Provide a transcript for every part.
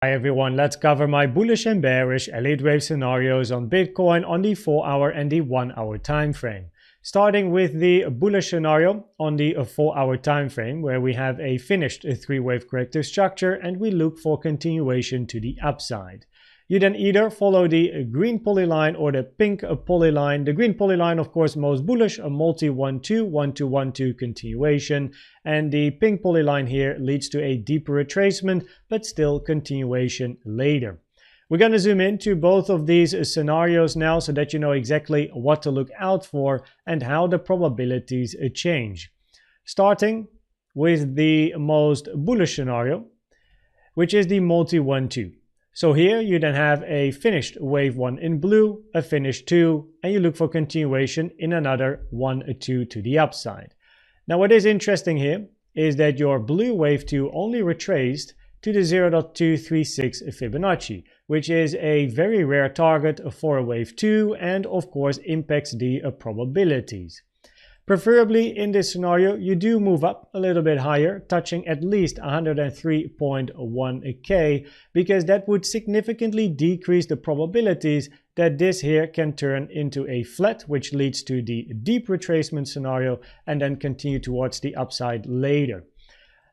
Hi everyone, let's cover my bullish and bearish Elliott wave scenarios on Bitcoin on the 4-hour and the 1-hour time frame. Starting with the bullish scenario on the 4-hour time frame, where we have a finished 3-wave corrective structure and we look for continuation to the upside. You then either follow the green polyline or the pink polyline. The green polyline, of course, most bullish, a multi 1-2, 1-2, 1-2 continuation. And the pink polyline here leads to a deeper retracement, but still continuation later. We're going to zoom into both of these scenarios now so that you know exactly what to look out for and how the probabilities change. Starting with the most bullish scenario, which is the multi 1-2. So here you then have a finished wave 1 in blue, a finished 2, and you look for continuation in another 1-2 to the upside. Now what is interesting here is that your blue wave 2 only retraced to the 0.236 Fibonacci, which is a very rare target for a wave 2 and of course impacts the probabilities. Preferably in this scenario, you do move up a little bit higher, touching at least 103.1k, because that would significantly decrease the probabilities that this here can turn into a flat, which leads to the deep retracement scenario and then continue towards the upside later.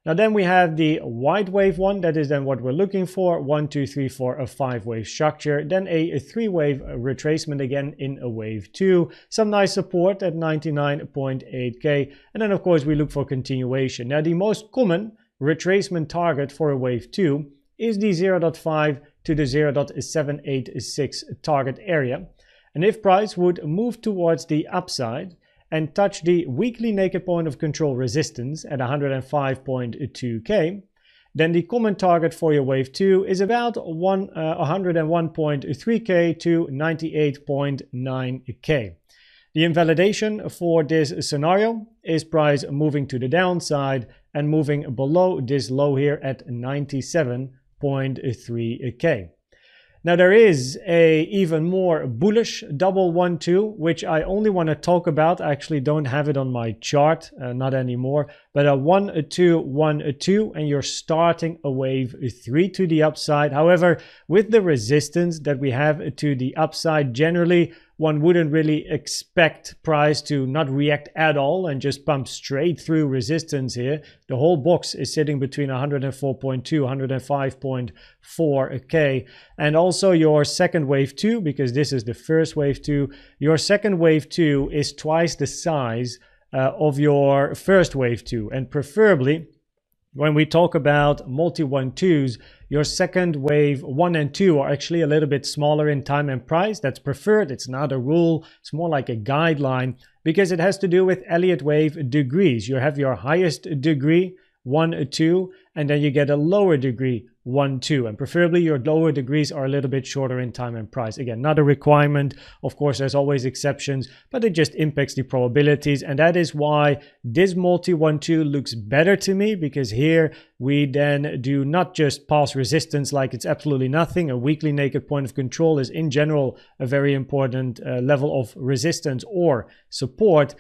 Now then we have the white wave 1, that is then what we're looking for, 1, 2, 3, 4, a 5-wave structure, then a 3-wave retracement again in a wave 2, some nice support at 99.8k, and then of course we look for continuation. Now the most common retracement target for a wave 2 is the 0.5 to the 0.786 target area, and if price would move towards the upside and touch the weekly naked point of control resistance at 105.2k, then the common target for your wave 2 is about 101.3k to 98.9k. The invalidation for this scenario is price moving to the downside and moving below this low here at 97.3k. Now there is a even more bullish double 1-2, which I only want to talk about. I actually don't have it on my chart, not anymore, but a 1-2, 1-2, and you're starting a wave 3 to the upside. However, with the resistance that we have to the upside, generally one wouldn't really expect price to not react at all and just pump straight through resistance here. The whole box is sitting between 104.2, 105.4k. And also your second wave 2, because this is the first wave 2, your second wave 2 is twice the size of your first wave 2. And preferably, when we talk about multi 1-2s, your second wave 1 and 2 are actually a little bit smaller in time and price. That's preferred. It's not a rule. It's more like a guideline because it has to do with Elliott wave degrees. You have your highest degree 1-2, and then you get a lower degree 1-2, and preferably your lower degrees are a little bit shorter in time and price. Again, not a requirement. Of course, there's always exceptions, but it just impacts the probabilities, and that is why this multi 1-2 looks better to me, because here we then do not just pass resistance like it's absolutely nothing. A weekly naked point of control is in general a very important level of resistance or support.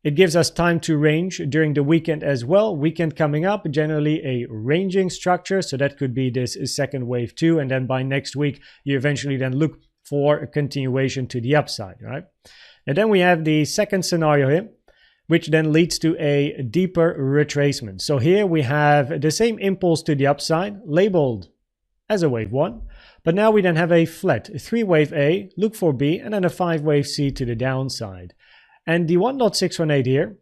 It gives us time to range during the weekend as well. Weekend coming up, generally a ranging structure. So that could be this second wave 2. And then by next week, you eventually then look for a continuation to the upside, right? And then we have the second scenario here, which then leads to a deeper retracement. So here we have the same impulse to the upside labeled as a wave 1. But now we then have a flat 3-wave A, look for B, and then a 5-wave C to the downside. And the 1.618 here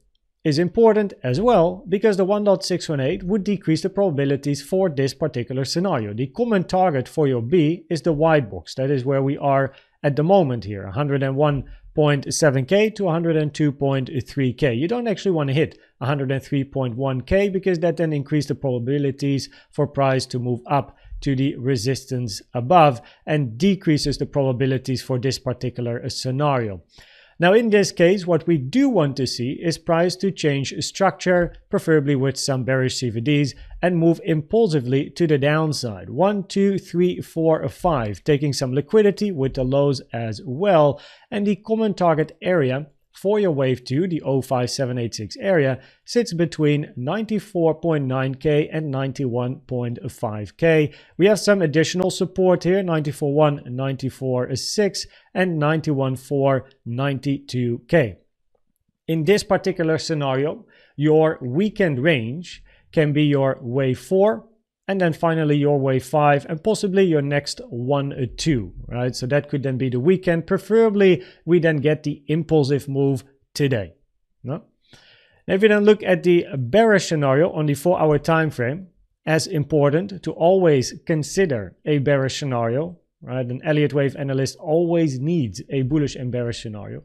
is important as well because the 1.618 would decrease the probabilities for this particular scenario. The common target for your B is the white box. That is where we are at the moment here, 101.7k to 102.3k. You don't actually want to hit 103.1k because that then increases the probabilities for price to move up to the resistance above and decreases the probabilities for this particular scenario. Now in this case, what we do want to see is price to change structure, preferably with some bearish CVDs, and move impulsively to the downside. 1, 2, 3, 4, 5, taking some liquidity with the lows as well. And the common target area for your wave 2, the 05786 area, sits between 94.9k and 91.5k. We have some additional support here, 94.1, 94.6, and 91.4, 92k. In this particular scenario, your weekend range can be your wave 4, and then finally your wave 5, and possibly your next 1 or 2, right? So that could then be the weekend. Preferably, we then get the impulsive move today. No? Now, if you then look at the bearish scenario on the 4-hour time frame, as important to always consider a bearish scenario, right? An Elliott wave analyst always needs a bullish and bearish scenario.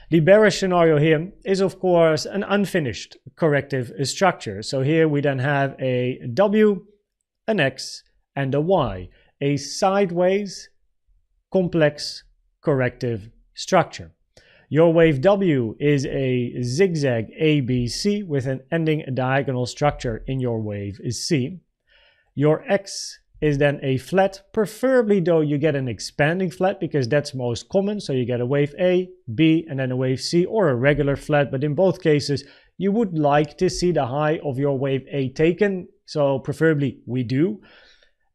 The bearish scenario here is, of course, an unfinished corrective structure. So here we then have a W, an X, and a Y, a sideways complex corrective structure. Your wave W is a zigzag ABC with an ending diagonal structure in your wave C. Your X is then a flat, preferably though you get an expanding flat because that's most common. So you get a wave A, B, and then a wave C, or a regular flat. But in both cases, you would like to see the high of your wave A taken. So preferably we do.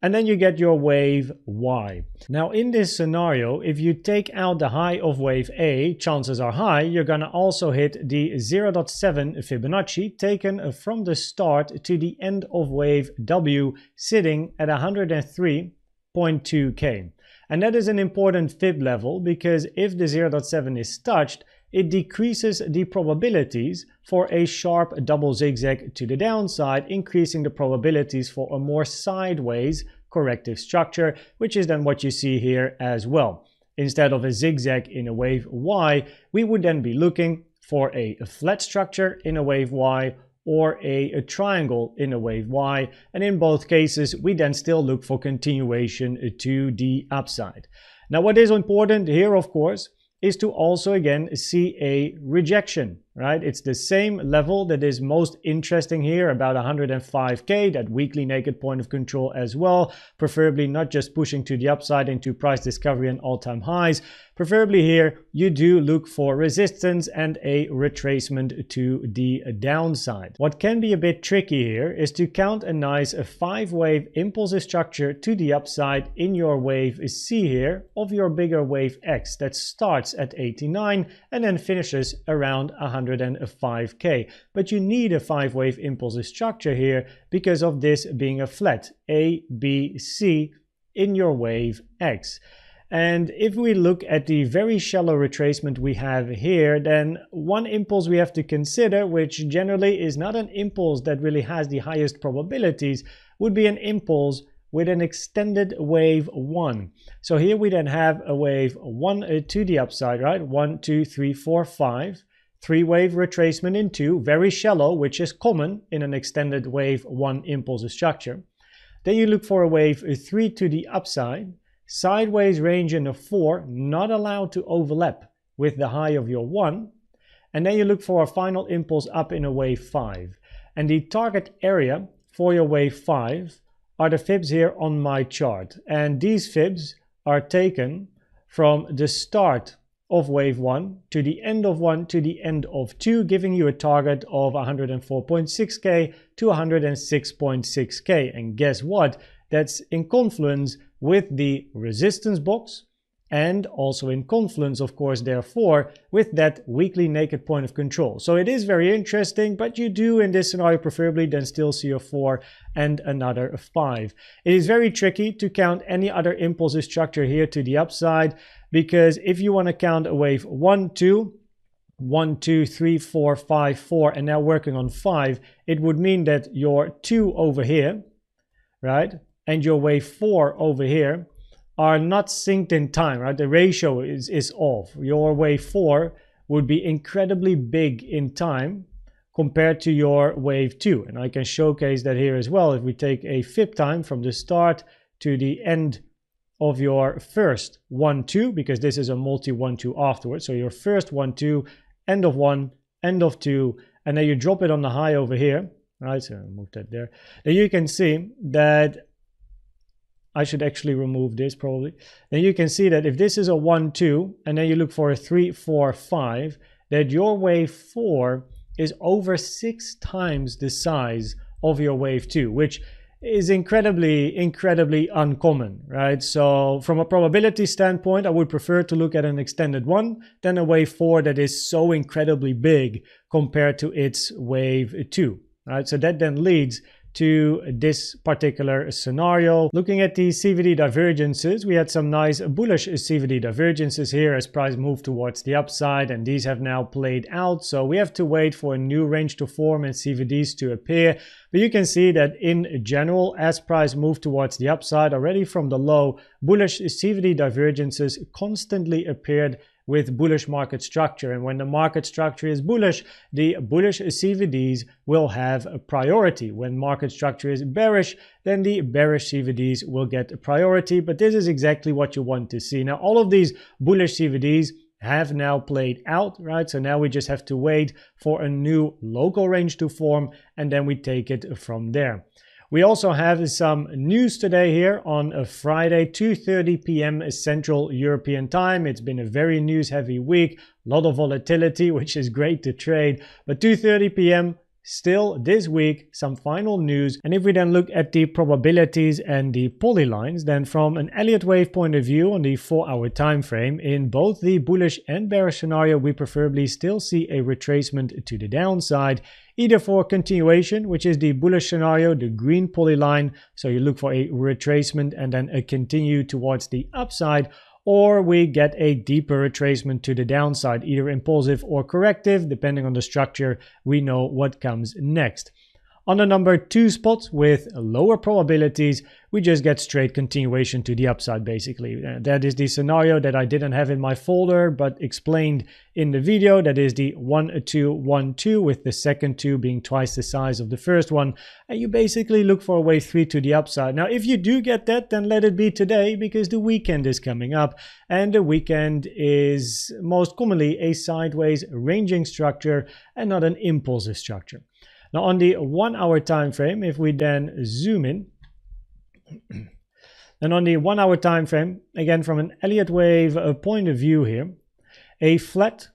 And then you get your wave Y. Now in this scenario, if you take out the high of wave A, chances are high, you're going to also hit the 0.7 Fibonacci taken from the start to the end of wave W, sitting at 103.2k. And that is an important fib level because if the 0.7 is touched, it decreases the probabilities for a sharp double zigzag to the downside, increasing the probabilities for a more sideways corrective structure, which is then what you see here as well. Instead of a zigzag in a wave Y, we would then be looking for a flat structure in a wave Y or a triangle in a wave Y. And in both cases, we then still look for continuation to the upside. Now, what is important here, of course, is to also again see a rejection, right? It's the same level that is most interesting here, about 105k, that weekly naked point of control as well, preferably not just pushing to the upside into price discovery and all-time highs. Preferably here, you do look for resistance and a retracement to the downside. What can be a bit tricky here is to count a nice 5-wave impulsive structure to the upside in your wave C here of your bigger wave X that starts at 89 and then finishes around 105k. But you need a 5-wave impulsive structure here because of this being a flat A, B, C in your wave X. And if we look at the very shallow retracement we have here, then one impulse we have to consider, which generally is not an impulse that really has the highest probabilities, would be an impulse with an extended wave 1. So here we then have a wave 1 to the upside, right? 1, 2, 3, 4, 5. 3-wave retracement in 2, very shallow, which is common in an extended wave 1 impulsive structure. Then you look for a wave 3 to the upside. Sideways range in a 4, not allowed to overlap with the high of your 1. And then you look for a final impulse up in a wave 5. And the target area for your wave 5 are the fibs here on my chart. And these fibs are taken from the start of wave 1 to the end of 1 to the end of 2, giving you a target of 104.6k to 106.6k. And guess what? That's in confluence with the resistance box and also in confluence, of course, therefore, with that weekly naked point of control. So it is very interesting, but you do in this scenario preferably then still see a 4 and another 5. It is very tricky to count any other impulsive structure here to the upside, because if you want to count a wave 1, 2, 1, 2, 3, 4, 5, 4, and now working on 5, it would mean that your 2 over here, right, and your wave 4 over here are not synced in time, right? The ratio is off. Your wave 4 would be incredibly big in time compared to your wave 2. And I can showcase that here as well. If we take a fib time from the start to the end of your first 1, 2, because this is a multi 1, 2 afterwards. So your first 1, 2, end of 1, end of 2, and then you drop it on the high over here, right? So I'll move that there. Then you can see that I should actually remove this probably. Then you can see that if this is a 1, 2, and then you look for a 3, 4, 5, that your wave 4 is over 6 times the size of your wave 2, which is incredibly uncommon, right? So from a probability standpoint, I would prefer to look at an extended one than a wave 4 that is so incredibly big compared to its wave 2, right? So that then leads to this particular scenario. Looking at the CVD divergences, we had some nice bullish CVD divergences here as price moved towards the upside, and these have now played out. So we have to wait for a new range to form and CVDs to appear. But you can see that in general, as price moved towards the upside, already from the low, bullish CVD divergences constantly appeared with bullish market structure. And when the market structure is bullish, the bullish CVDs will have a priority. When market structure is bearish, then the bearish CVDs will get a priority. But this is exactly what you want to see. Now, all of these bullish CVDs have now played out, right? So now we just have to wait for a new local range to form, and then we take it from there. We also have some news today here on a Friday, 2:30 p.m. Central European time. It's been a very news-heavy week, a lot of volatility, which is great to trade. But 2:30 p.m. still this week, some final news. And if we then look at the probabilities and the polylines, then from an Elliott wave point of view on the 4-hour time frame, in both the bullish and bearish scenario, we preferably still see a retracement to the downside, either for continuation, which is the bullish scenario, the green polyline, so you look for a retracement and then a continue towards the upside, or we get a deeper retracement to the downside, either impulsive or corrective. Depending on the structure, we know what comes next. On the number 2 spot with lower probabilities, we just get straight continuation to the upside basically. That is the scenario that I didn't have in my folder but explained in the video. That is the 1-2-1-2 with the second 2 being twice the size of the first one. And you basically look for a wave 3 to the upside. Now if you do get that, then let it be today, because the weekend is coming up, and the weekend is most commonly a sideways ranging structure and not an impulsive structure. Now on the 1-hour time frame, if we then zoom in, and on the 1-hour time frame, again from an Elliott wave point of view here, a flat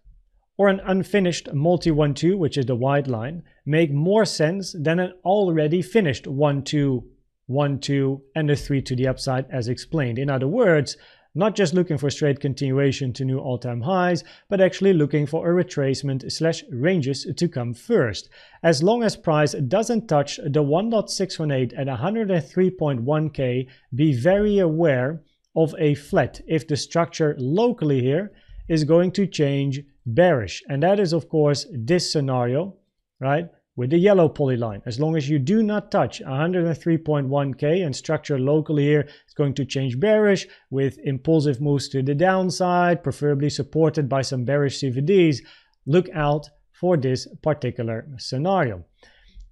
or an unfinished multi 1-2, which is the white line, make more sense than an already finished 1-2, 1-2, and a 3 to the upside as explained. In other words, not just looking for straight continuation to new all-time highs, but actually looking for a retracement / ranges to come first. As long as price doesn't touch the 1.618 at 103.1k, be very aware of a flat if the structure locally here is going to change bearish. And that is of course this scenario, right? With the yellow polyline. As long as you do not touch 103.1k and structure locally here, it's going to change bearish with impulsive moves to the downside, preferably supported by some bearish CVDs. Look out for this particular scenario.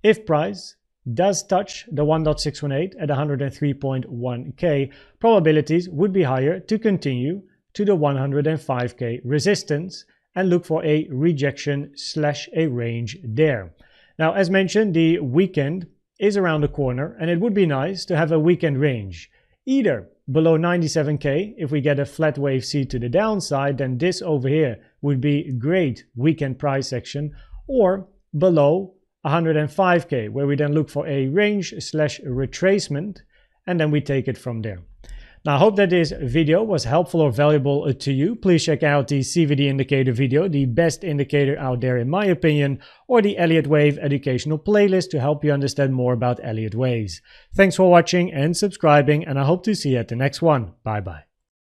If price does touch the 1.618 at 103.1k, probabilities would be higher to continue to the 105k resistance and look for a rejection / a range there. Now, as mentioned, the weekend is around the corner, and it would be nice to have a weekend range. Either below 97k, if we get a flat wave C to the downside, then this over here would be great weekend price action, or below 105k, where we then look for a range / retracement, and then we take it from there. Now, I hope that this video was helpful or valuable to you. Please check out the CVD indicator video, the best indicator out there in my opinion, or the Elliott Wave educational playlist to help you understand more about Elliott Waves. Thanks for watching and subscribing, and I hope to see you at the next one. Bye bye.